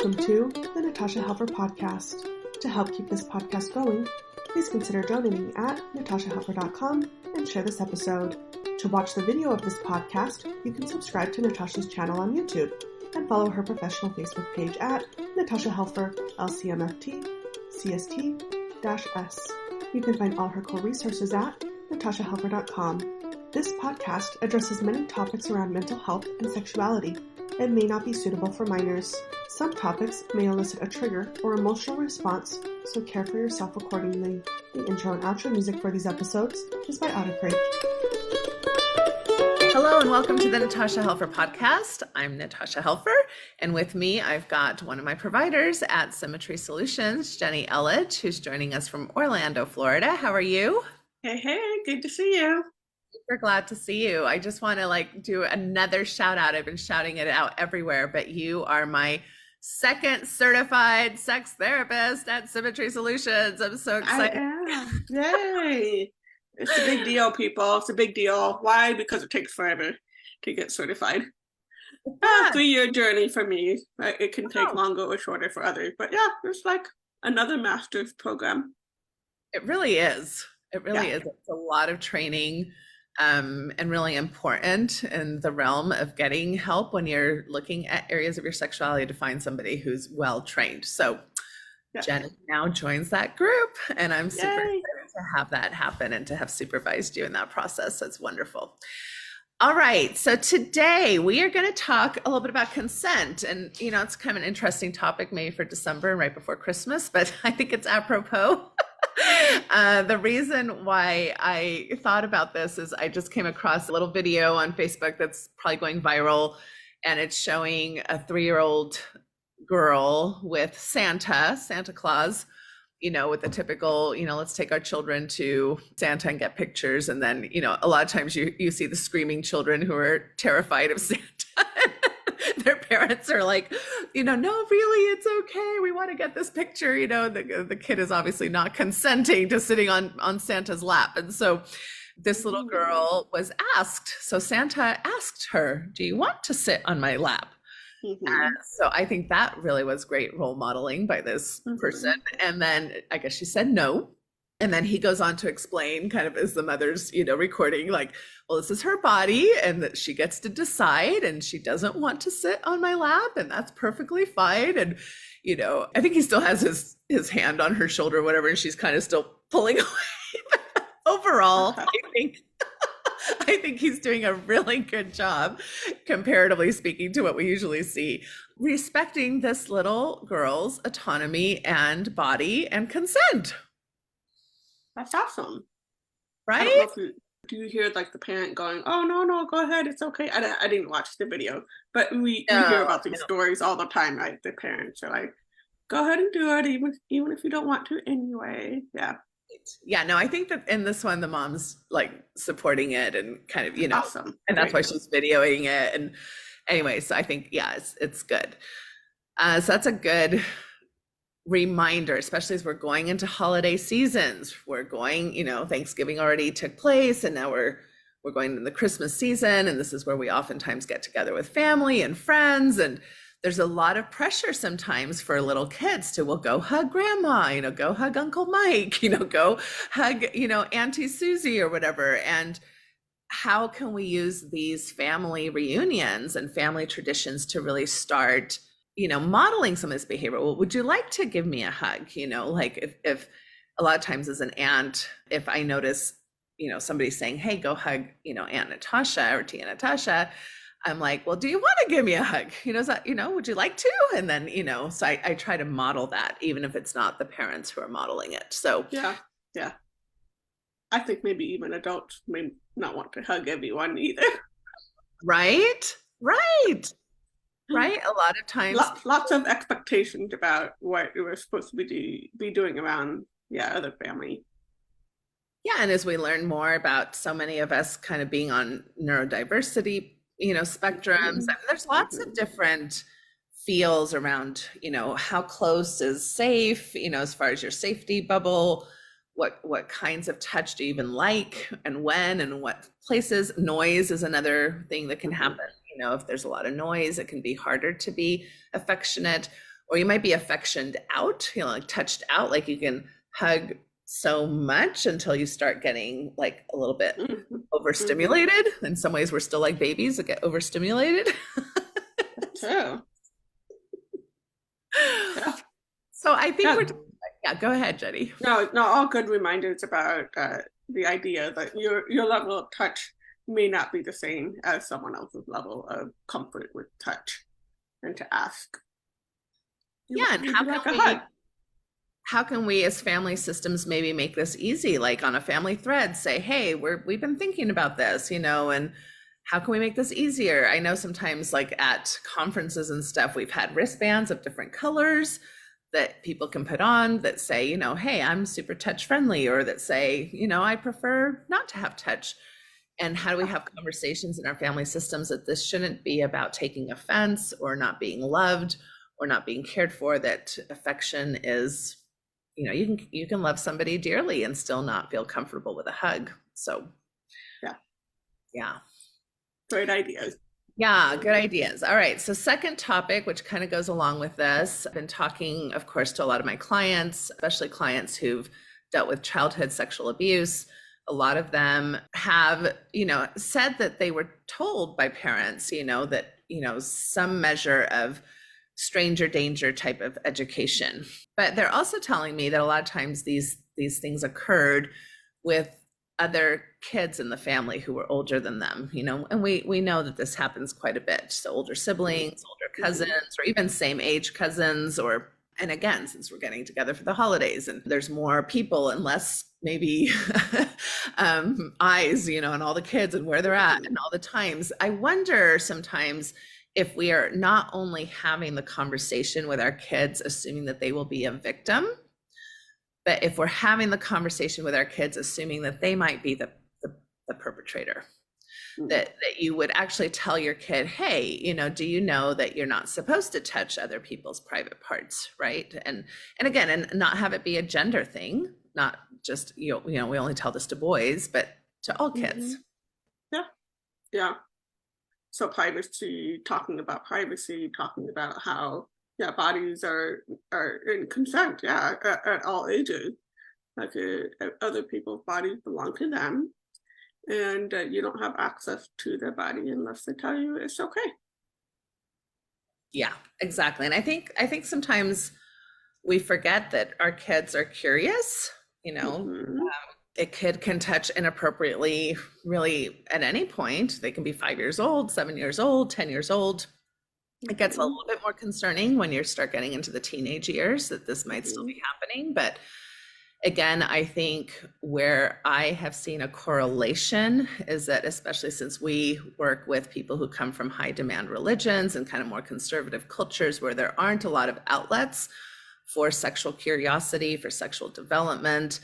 Welcome to the Natasha Helfer Podcast. To help keep this podcast going, please consider donating at natashahelfer.com and share this episode. To watch the video of this podcast, you can subscribe to Natasha's channel on YouTube and follow her professional Facebook page at Natasha Helfer, LCMFT, CST-S. You can find all her core resources at natashahelfer.com. This podcast addresses many topics around mental health and sexuality. It may not be suitable for minors. Some topics may elicit a trigger or emotional response, so care for yourself accordingly. The intro and outro music for these episodes is by Autocrate. Hello and welcome to the Natasha Helfer Podcast. I'm Natasha Helfer, and with me I've got one of my providers at Symmetry Solutions, Jenny Elledge, who's joining us from Orlando, Florida. How are you? Hey, good to see you. Super glad to see you. I just want to do another shout out. I've been shouting it out everywhere, but you are my second certified sex therapist at Symmetry Solutions. I'm so excited. I am. Yay. It's a big deal, people. It's a big deal. Why? Because it takes forever to get certified. Yeah. 3-year journey for me. It can take longer or shorter for others. But yeah, it's like another master's program. It really is. It really is. It's a lot of training. And really important in the realm of getting help when you're looking at areas of your sexuality to find somebody who's well trained. So Jenny now joins that group, and I'm super excited to have that happen and to have supervised you in that process. That's wonderful. All right, so today we are going to talk a little bit about consent, and it's kind of an interesting topic maybe for December and right before Christmas, but I think it's apropos. The reason why I thought about this is I just came across a little video on Facebook that's probably going viral, and it's showing a 3-year-old girl with Santa Claus, with the typical, let's take our children to Santa and get pictures. And then, a lot of times you see the screaming children who are terrified of Santa. Their parents are like, no, really, it's okay. We want to get this picture. The kid is obviously not consenting to sitting on Santa's lap. And so this little girl was asked. So Santa asked her, do you want to sit on my lap? So I think that really was great role modeling by this person. And then I guess she said no. And then he goes on to explain, kind of as the mother's, recording, well, this is her body and that she gets to decide, and she doesn't want to sit on my lap, and that's perfectly fine. And, I think he still has his hand on her shoulder or whatever, and she's kind of still pulling away. Overall, I think he's doing a really good job, comparatively speaking, to what we usually see, respecting this little girl's autonomy and body and consent. That's awesome. Right? Do you hear the parent going, oh, no, go ahead, it's okay? I didn't watch the video, but we hear about these stories all the time, right? The parents are like, go ahead and do it, even if you don't want to anyway. Yeah, no, I think that in this one, the mom's supporting it and kind of, awesome. And that's why she's videoing it. And anyway, so I think, it's good. So that's a good reminder, especially as we're going into holiday seasons. We're going, Thanksgiving already took place, and now we're going into the Christmas season, and this is where we oftentimes get together with family and friends, and there's a lot of pressure sometimes for little kids to, well, go hug grandma, go hug Uncle Mike, go hug, Auntie Susie or whatever. And how can we use these family reunions and family traditions to really start modeling some of this behavior? Well, would you like to give me a hug? If a lot of times as an aunt, if I notice, somebody saying, hey, go hug, Aunt Natasha or Tia Natasha, I'm like, well, do you want to give me a hug? Is that, would you like to? And then, so I try to model that, even if it's not the parents who are modeling it. So yeah. I think maybe even adults may not want to hug everyone either. Right. A lot of times. Lots of expectations about what we're supposed to be doing around, other family. Yeah, and as we learn more about so many of us kind of being on neurodiversity, spectrums, and there's lots of different feels around, how close is safe, as far as your safety bubble, what kinds of touch do you even like, and when, and what places. Noise is another thing that can happen. If there's a lot of noise, it can be harder to be affectionate. or you might be affectioned out, like touched out, like you can hug so much until you start getting like a little bit overstimulated. In some ways, we're still like babies that get overstimulated. True. Yeah. So I think yeah, go ahead, Jenny. No, all good reminders about the idea that your level of touch may not be the same as someone else's level of comfort with touch, and to ask. Yeah, and how can we as family systems maybe make this easy? Like on a family thread, say, hey, we've been thinking about this, and how can we make this easier? I know sometimes like at conferences and stuff, we've had wristbands of different colors that people can put on that say, hey, I'm super touch friendly, or that say, I prefer not to have touch. And how do we have conversations in our family systems that this shouldn't be about taking offense or not being loved or not being cared for, that affection is, you can love somebody dearly and still not feel comfortable with a hug. So yeah. Great ideas. Yeah, good ideas. All right. So second topic, which kind of goes along with this, I've been talking, of course, to a lot of my clients, especially clients who've dealt with childhood sexual abuse. A lot of them have, said that they were told by parents, that, some measure of stranger danger type of education. But they're also telling me that a lot of times these things occurred with other kids in the family who were older than them, and we know that this happens quite a bit. So older siblings, older cousins, or even same age cousins, and again, since we're getting together for the holidays and there's more people and less maybe eyes, on all the kids and where they're at and all the times, I wonder sometimes if we are not only having the conversation with our kids, assuming that they will be a victim, but if we're having the conversation with our kids, assuming that they might be the perpetrator, that you would actually tell your kid, hey, do you know that you're not supposed to touch other people's private parts, right? And again, and not have it be a gender thing, not just, we only tell this to boys, but to all kids. Yeah. So privacy, talking about how bodies are in consent, at all ages. Like other people's bodies belong to them, and you don't have access to their body unless they tell you it's okay. Yeah, exactly. And I think sometimes we forget that our kids are curious. A kid can touch inappropriately really at any point. They can be 5 years old, 7 years old, 10 years old. It gets a little bit more concerning when you start getting into the teenage years that this might still be happening. But again, I think where I have seen a correlation is that, especially since we work with people who come from high demand religions and kind of more conservative cultures where there aren't a lot of outlets for sexual curiosity, for sexual development,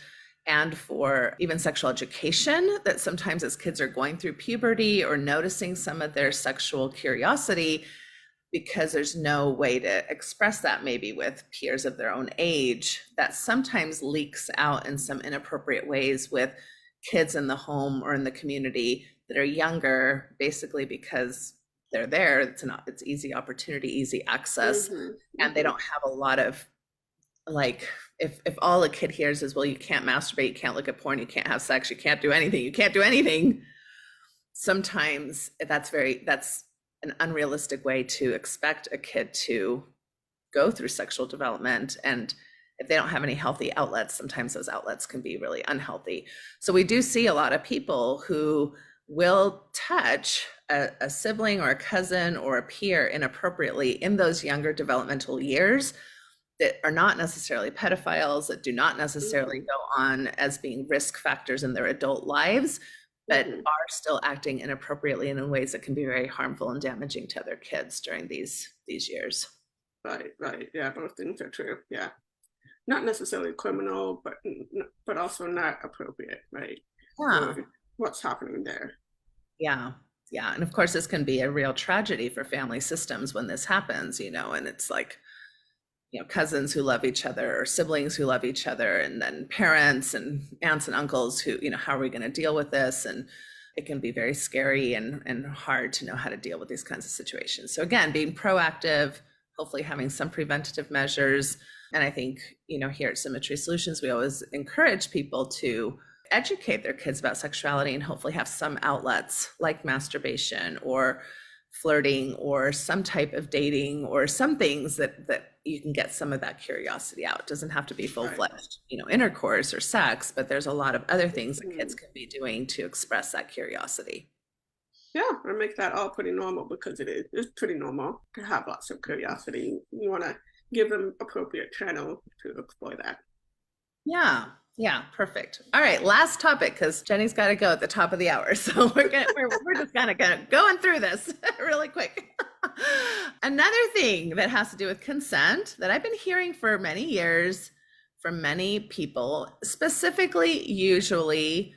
and for even sexual education, that sometimes as kids are going through puberty or noticing some of their sexual curiosity, because there's no way to express that maybe with peers of their own age, that sometimes leaks out in some inappropriate ways with kids in the home or in the community that are younger, basically because they're there. It's easy opportunity, easy access, and they don't have a lot of, like, if all a kid hears is, well, you can't masturbate, you can't look at porn, you can't have sex, you can't do anything. Sometimes that's an unrealistic way to expect a kid to go through sexual development. And if they don't have any healthy outlets, sometimes those outlets can be really unhealthy. So we do see a lot of people who will touch a sibling or a cousin or a peer inappropriately in those younger developmental years that are not necessarily pedophiles, that do not necessarily go on as being risk factors in their adult lives, but are still acting inappropriately and in ways that can be very harmful and damaging to other kids during these years. Right. Yeah, both things are true. Yeah. Not necessarily criminal, but also not appropriate, right? Yeah. So what's happening there? Yeah. And of course, this can be a real tragedy for family systems when this happens, and it's like, cousins who love each other or siblings who love each other, and then parents and aunts and uncles who, how are we going to deal with this? And it can be very scary and hard to know how to deal with these kinds of situations. So again, being proactive, hopefully having some preventative measures. And I think, here at Symmetry Solutions, we always encourage people to educate their kids about sexuality and hopefully have some outlets like masturbation or flirting or some type of dating or some things that you can get some of that curiosity out. It doesn't have to be full-fledged, intercourse or sex, but there's a lot of other things that kids can be doing to express that curiosity. Yeah, and make that all pretty normal, because it's pretty normal to have lots of curiosity. You want to give them appropriate channel to explore that. Yeah, perfect. All right, last topic, because Jenny's got to go at the top of the hour, so we're just kind of going through this really quick. Another thing that has to do with consent that I've been hearing for many years from many people, specifically usually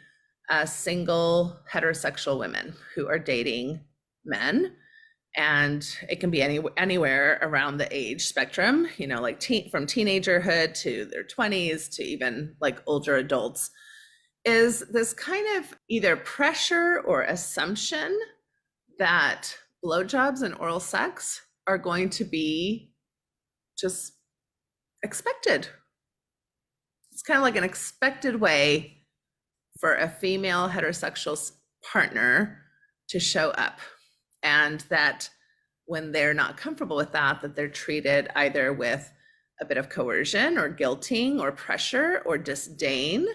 single heterosexual women who are dating men, and it can be anywhere around the age spectrum, like from teenagerhood to their 20s to even like older adults, is this kind of either pressure or assumption that blowjobs and oral sex are going to be just expected. It's kind of like an expected way for a female heterosexual partner to show up, and that when they're not comfortable with that they're treated either with a bit of coercion or guilting or pressure or disdain,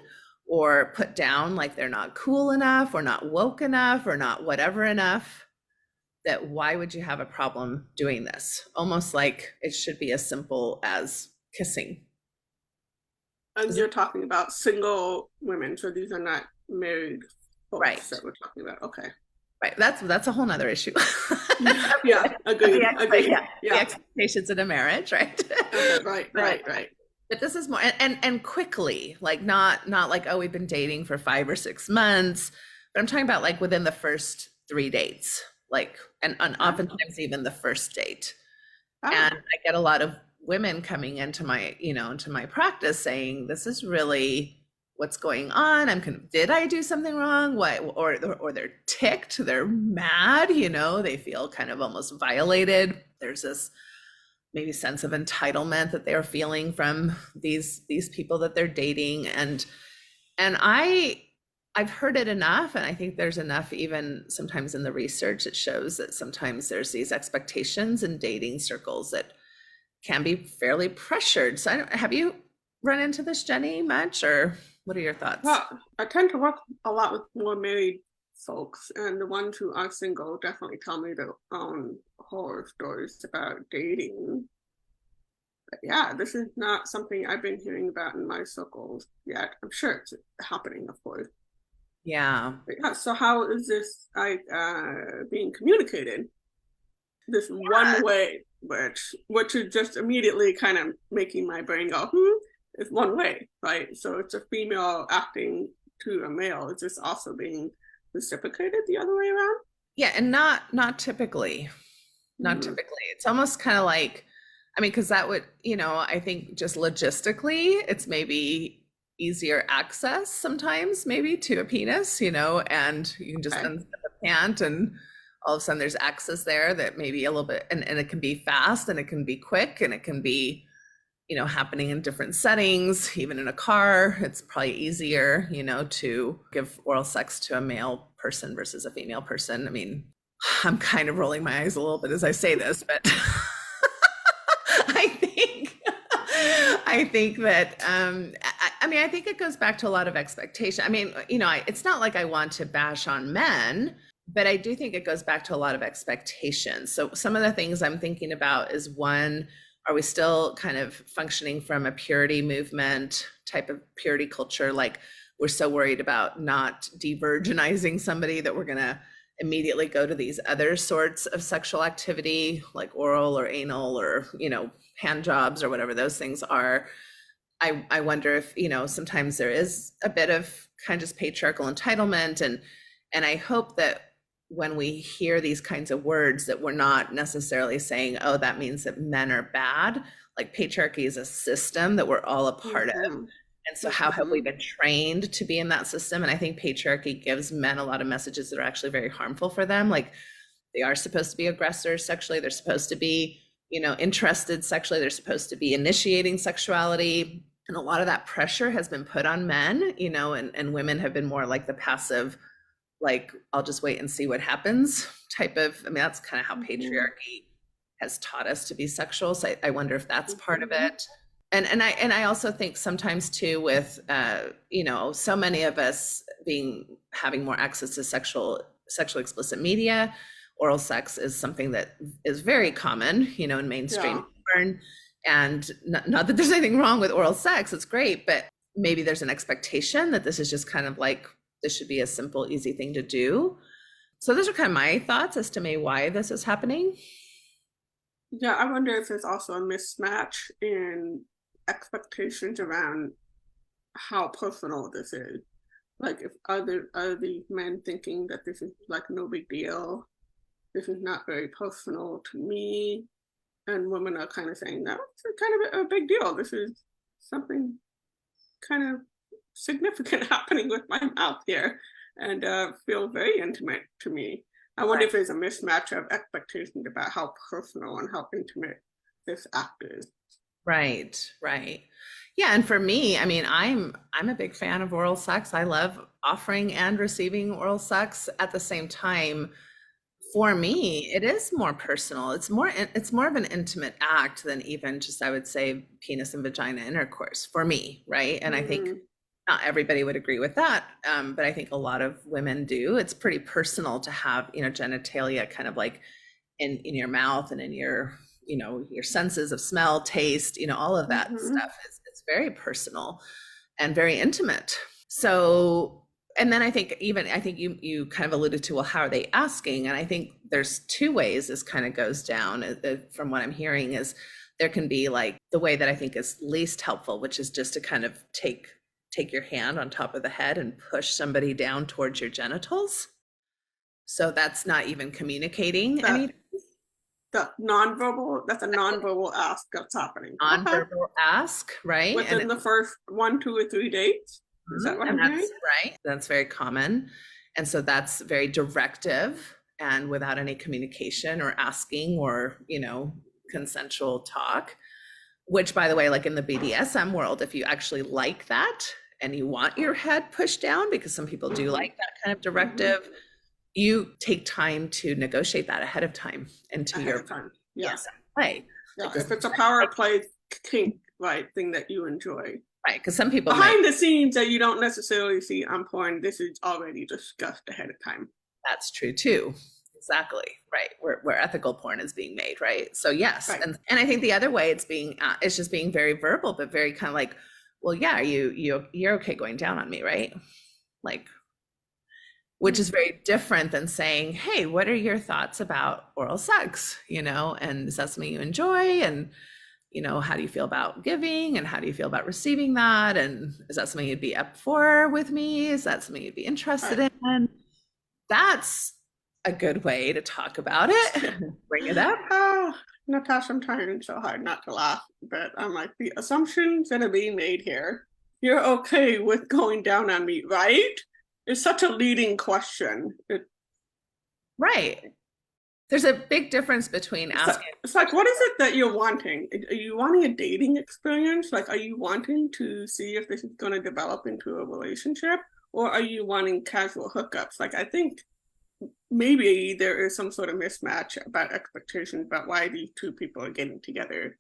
or put down like they're not cool enough or not woke enough or not whatever enough, that why would you have a problem doing this? Almost like it should be as simple as kissing. And you're talking about single women, so these are not married folks, right, that we're talking about. Okay. Right, that's a whole nother issue. Yeah, agreed. The expectations in a marriage, right? Okay, right. But this is more and quickly, like not like, oh, we've been dating for 5 or 6 months, but I'm talking about like within the first 3 dates, like and oftentimes even the first date. And I get a lot of women coming into my into my practice saying, this is really what's going on. Did I do something wrong? What? Or they're ticked, they're mad, they feel kind of almost violated. There's this maybe sense of entitlement that they're feeling from these people that they're dating. And I've heard it enough. And I think there's enough, even sometimes in the research, it shows that sometimes there's these expectations in dating circles that can be fairly pressured. So have you run into this, Jenny, much, or what are your thoughts? Well, I tend to work a lot with more married folks, and the ones who are single definitely tell me their own horror stories about dating. But yeah, this is not something I've been hearing about in my circles yet. I'm sure it's happening, of course. Yeah. But yeah. So how is this being communicated? This one way, which is just immediately kind of making my brain go, it's one way, right? So it's a female acting to a male. Is this also being reciprocated the other way around? Yeah, and not typically. Not typically. It's almost kind of like, because that would, I think just logistically, it's maybe easier access sometimes maybe to a penis, and you can just unzip a pant and all of a sudden there's access there that maybe a little bit, and it can be fast and it can be quick and it can be, happening in different settings, even in a car. It's probably easier, to give oral sex to a male person versus a female person. I'm kind of rolling my eyes a little bit as I say this, but I think that, I think it goes back to a lot of expectation. It's not like I want to bash on men, but I do think it goes back to a lot of expectations. So some of the things I'm thinking about is, one, are we still kind of functioning from a purity movement type of purity culture? Like we're so worried about not de-virginizing somebody that we're going to immediately go to these other sorts of sexual activity like oral or anal or, hand jobs or whatever those things are. I wonder if, sometimes there is a bit of kind of just patriarchal entitlement. And I hope that when we hear these kinds of words that we're not necessarily saying, oh, that means that men are bad. Like patriarchy is a system that we're all a part of. And so how have we been trained to be in that system? And I think patriarchy gives men a lot of messages that are actually very harmful for them. Like they are supposed to be aggressors sexually. They're supposed to be interested sexually. They're supposed to be initiating sexuality. And a lot of that pressure has been put on men, and women have been more like the passive, like, I'll just wait and see what happens type of, that's kind of how patriarchy has taught us to be sexual. So I wonder if that's part of it. And I also think sometimes too with, so many of us having more access to sexually explicit media, oral sex is something that is very common, in mainstream porn. And not that there's anything wrong with oral sex, it's great, but maybe there's an expectation that this is just kind of like, this should be a simple, easy thing to do. So those are kind of my thoughts as to maybe why this is happening. Yeah, I wonder if there's also a mismatch in expectations around how personal this is. Like, if are these men thinking that this is like no big deal, this is not very personal to me, and women are kind of saying, no, it's kind of a big deal. This is something kind of significant happening with my mouth here, and feel very intimate to me. I wonder if there's a mismatch of expectations about how personal and how intimate this act is. Right. Yeah, and for me, I'm a big fan of oral sex. I love offering and receiving oral sex. At the same time, for me, it is more personal. It's more of an intimate act than even just, I would say, penis and vagina intercourse for me, right? And I think not everybody would agree with that, but I think a lot of women do. It's pretty personal to have, genitalia kind of like in your mouth and in your, your senses of smell, taste, all of that stuff. It's very personal and very intimate. So, and then I think you kind of alluded to, well, how are they asking? And I think there's two ways this kind of goes down. From what I'm hearing is there can be like the way that I think is least helpful, which is just to kind of take your hand on top of the head and push somebody down towards your genitals. So that's not even communicating anything. That's a nonverbal ask that's happening. Nonverbal ask, right? Within the first 1, 2, or 3 dates. Is that what I'm hearing? Right. That's very common. And so that's very directive and without any communication or asking or, consensual talk, which, by the way, like in the BDSM world, if you actually like that and you want your head pushed down, because some people do like that kind of directive, you take time to negotiate that ahead of time into your play. Yeah, if it's a power play kink, thing that you enjoy. Right, because some people behind the scenes that you don't necessarily see on porn, this is already discussed ahead of time. That's true too. Exactly, right. Where ethical porn is being made, right? So yes, and I think the other way it's just being very verbal, but very kind of like, well, yeah, you're okay going down on me, right? Like, which is very different than saying, hey, what are your thoughts about oral sex? And is that something you enjoy? And how do you feel about giving, and how do you feel about receiving that? And is that something you'd be up for with me? Is that something you'd be interested in? That's a good way to talk about it. Bring it up. Oh, Natasha, I'm trying so hard not to laugh, but I'm like, the assumptions that are being made here. You're okay with going down on me, right? It's such a leading question. Right. There's a big difference between asking. It's like, what is it that you're wanting? Are you wanting a dating experience? Like, are you wanting to see if this is going to develop into a relationship? Or are you wanting casual hookups? Like, I think maybe there is some sort of mismatch about expectations about why these two people are getting together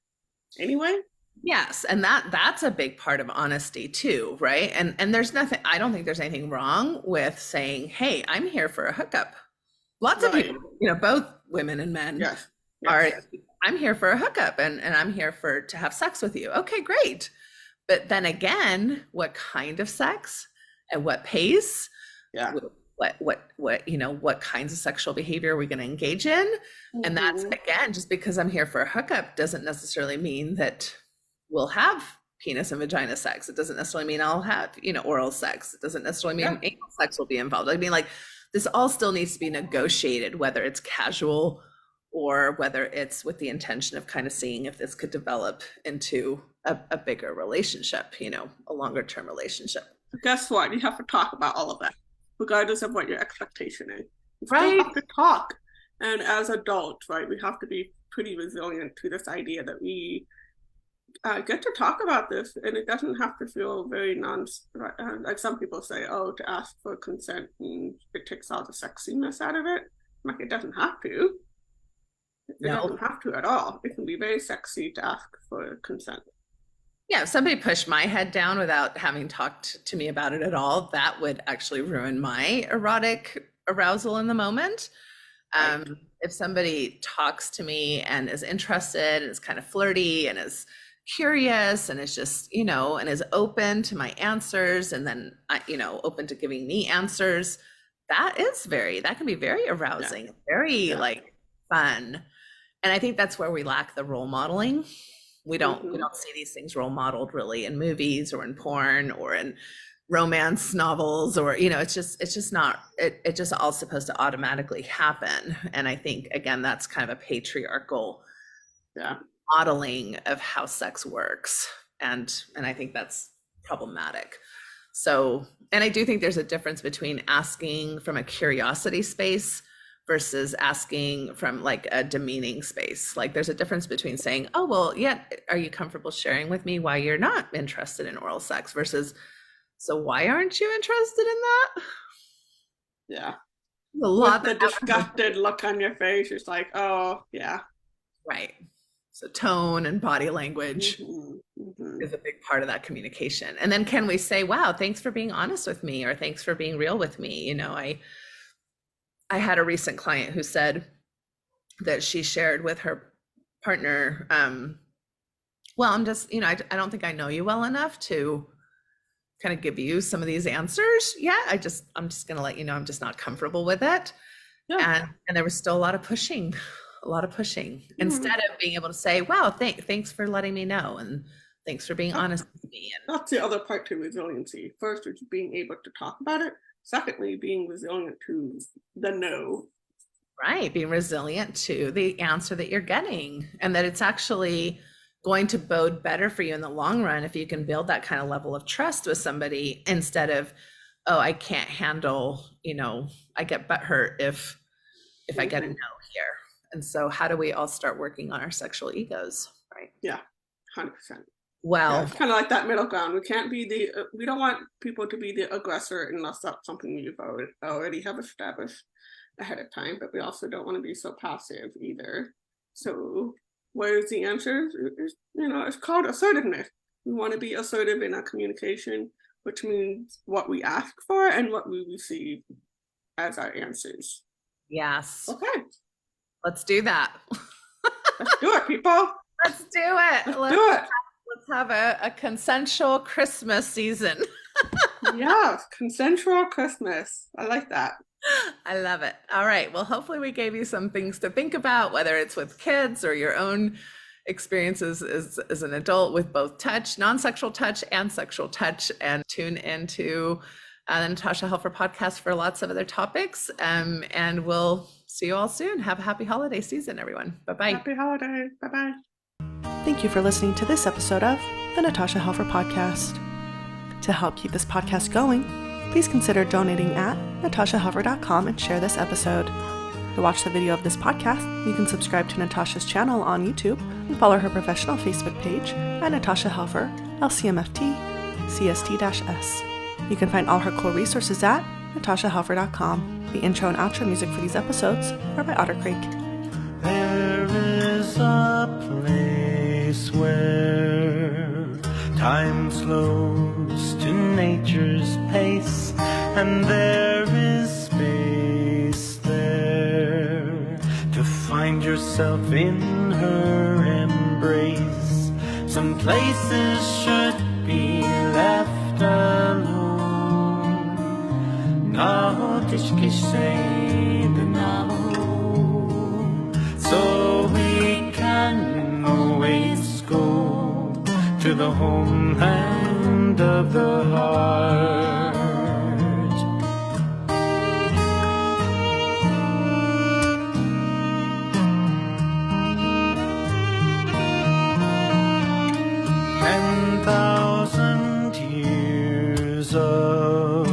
anyway. Yes, and that's a big part of honesty too, right? And there's nothing, I don't think there's anything wrong with saying, hey, I'm here for a hookup. Lots of people, both women and men I'm here for a hookup and I'm here to have sex with you. Okay, great. But then again, what kind of sex and what pace? Yeah. What kinds of sexual behavior are we going to engage in? And that's, again, just because I'm here for a hookup doesn't necessarily mean that we'll have penis and vagina sex. It doesn't necessarily mean I'll have, oral sex. It doesn't necessarily mean anal sex will be involved. I mean, like, this all still needs to be negotiated, whether it's casual or whether it's with the intention of kind of seeing if this could develop into a bigger relationship, a longer term relationship. Guess what? You have to talk about all of that, regardless of what your expectation is. You still have to talk. And as adults, right, we have to be pretty resilient to this idea that we get to talk about this, and it doesn't have to feel very like some people say, oh, to ask for consent and it takes all the sexiness out of it. Like, it doesn't have to. It doesn't have to at all. It can be very sexy to ask for consent. Yeah, if somebody pushed my head down without having talked to me about it at all, that would actually ruin my erotic arousal in the moment. Right. If somebody talks to me and is interested and is kind of flirty and is curious and is just, and is open to my answers, and then, open to giving me answers, that can be very arousing, very like fun. And I think that's where we lack the role modeling. We don't see these things role modeled really in movies or in porn or in romance novels, or it's just not, it just all supposed to automatically happen. And I think, again, that's kind of a patriarchal modeling of how sex works, and I think that's problematic. So, and I do think there's a difference between asking from a curiosity space versus asking from like a demeaning space. Like, there's a difference between saying, oh, well, yeah, are you comfortable sharing with me why you're not interested in oral sex, versus, so why aren't you interested in that? Yeah. A lot with the disgusted look on your face, it's like, oh, yeah. Right. So tone and body language is a big part of that communication. And then can we say, wow, thanks for being honest with me, or thanks for being real with me? I had a recent client who said that she shared with her partner, well, I'm just, I don't think I know you well enough to kind of give you some of these answers. Yeah, I'm just going to let you know, I'm just not comfortable with it. Yeah. And there was still a lot of pushing, instead of being able to say, wow, thanks for letting me know. And thanks for being honest with me. And that's the other part to resiliency. First, is being able to talk about it. Secondly, being resilient to the no. Right, being resilient to the answer that you're getting, and that it's actually going to bode better for you in the long run if you can build that kind of level of trust with somebody, instead of, oh, I can't handle, I get butthurt if I get a no here. And so how do we all start working on our sexual egos, right? Yeah, 100%. Well, it's kind of like that middle ground. We can't be we don't want people to be the aggressor unless that's something you've already have established ahead of time, but we also don't want to be so passive either. So where's the answer? It's called assertiveness. We want to be assertive in our communication, which means what we ask for and what we receive as our answers. Yes. Okay. Let's do that. Let's do it, people. Let's do it. Let's do it. Let's have a consensual Christmas season. Yes, consensual Christmas. I like that. I love it. All right. Well, hopefully we gave you some things to think about, whether it's with kids or your own experiences as an adult with both touch, non-sexual touch, and sexual touch. And tune into the Natasha Helfer podcast for lots of other topics. And we'll see you all soon. Have a happy holiday season, everyone. Bye-bye. Happy holiday. Bye-bye. Thank you for listening to this episode of the Natasha Helfer Podcast. To help keep this podcast going, please consider donating at natashahelfer.com and share this episode. To watch the video of this podcast, you can subscribe to Natasha's channel on YouTube and follow her professional Facebook page at Natasha Helfer, LCMFT, CST-S. You can find all her cool resources at natashahelfer.com. The intro and outro music for these episodes are by Otter Creek. There is a place where time slows to nature's pace, and there is space there to find yourself in her embrace. Some places should be left alone. So we can always go to the homeland of the heart. Of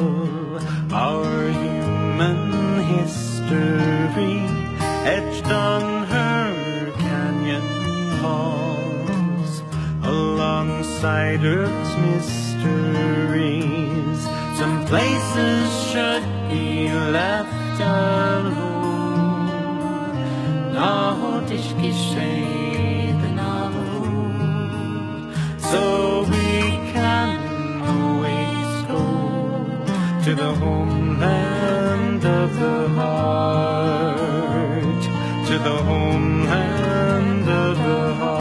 our human history etched on her canvas. outside Earth's mysteries. Some places should be left alone. Noch nicht geschehen, so we can always go to the homeland of the heart, to the homeland of the heart.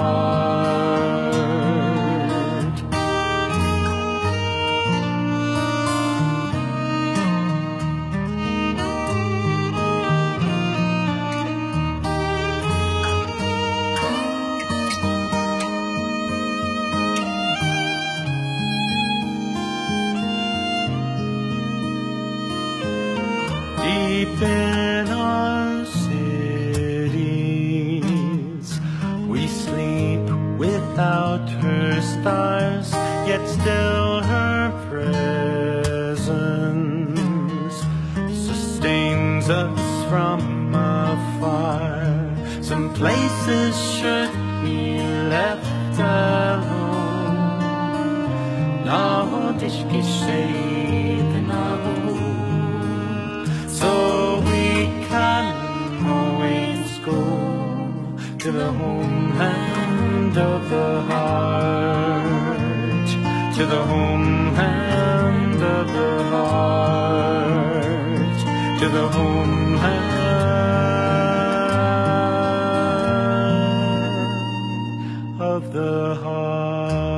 Deep in our cities, we sleep without her stars, yet still her presence sustains us from afar. Some places should be left alone. Noch nicht geschehen, so we can always go to the homeland of the heart, to the homeland of the heart, to the homeland of the heart.